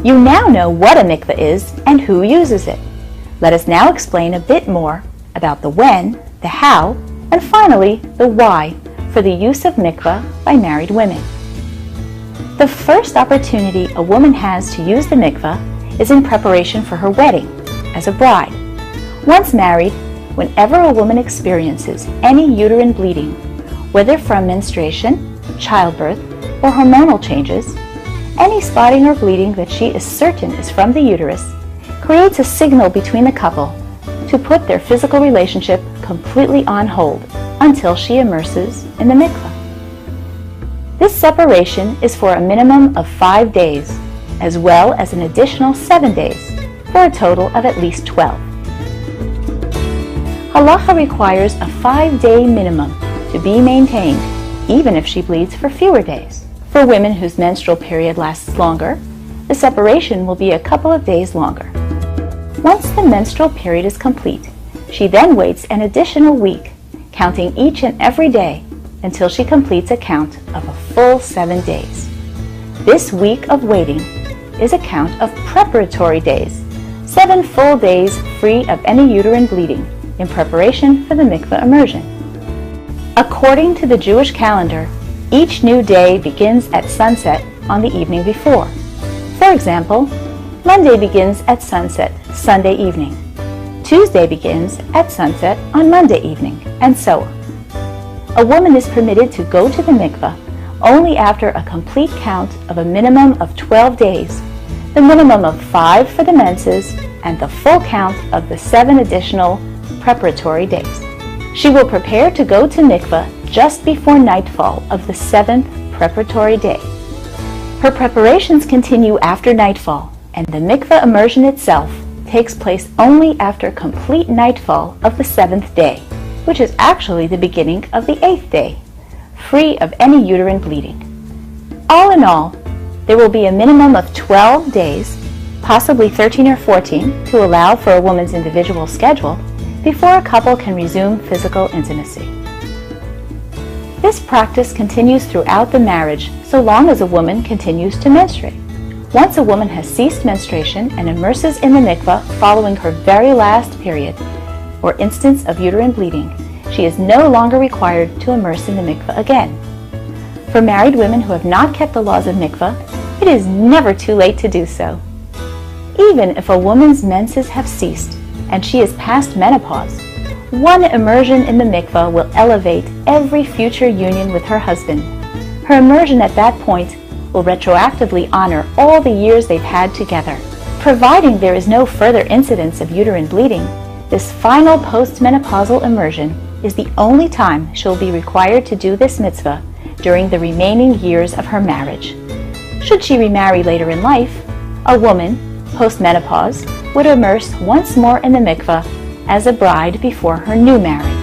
You now know what a mikveh is and who uses it. Let us now explain a bit more about the when, the how, and finally the why for the use of mikveh by married women. The first opportunity a woman has to use the mikveh is in preparation for her wedding as a bride. Once married, whenever a woman experiences any uterine bleeding, whether from menstruation, childbirth, or hormonal changes, any spotting or bleeding that she is certain is from the uterus creates a signal between the couple to put their physical relationship completely on hold until she immerses in the mikveh. This separation is for a minimum of 5 days, as well as an additional 7 days, for a total of at least 12. Halacha requires a 5-day minimum to be maintained, even if she bleeds for fewer days. For women whose menstrual period lasts longer, the separation will be a couple of days longer. Once the menstrual period is complete, she then waits an additional week, counting each and every day until she completes a count of a full 7 days. This week of waiting is a count of preparatory days, 7 full days free of any uterine bleeding in preparation for the mikveh immersion. According to the Jewish calendar, each new day begins at sunset on the evening before. For example, Monday begins at sunset Sunday evening. Tuesday begins at sunset on Monday evening, and so on. A woman is permitted to go to the mikveh only after a complete count of a minimum of 12 days, the minimum of 5 for the menses, and the full count of the 7 additional preparatory days. She will prepare to go to mikveh just before nightfall of the 7th preparatory day. Her preparations continue after nightfall, and the mikveh immersion itself takes place only after complete nightfall of the 7th day, which is actually the beginning of the 8th day, free of any uterine bleeding. All in all, there will be a minimum of 12 days, possibly 13 or 14, to allow for a woman's individual schedule before a couple can resume physical intimacy. This practice continues throughout the marriage so long as a woman continues to menstruate. Once a woman has ceased menstruation and immerses in the mikveh following her very last period or instance of uterine bleeding, she is no longer required to immerse in the mikveh again. For married women who have not kept the laws of mikveh, it is never too late to do so. Even if a woman's menses have ceased and she is past menopause, one immersion in the mikveh will elevate every future union with her husband. Her immersion at that point will retroactively honor all the years they've had together. Providing there is no further incidence of uterine bleeding, this final postmenopausal immersion is the only time she'll be required to do this mitzvah during the remaining years of her marriage. Should she remarry later in life, a woman, post-menopause, would immerse once more in the mikveh as a bride before her new marriage.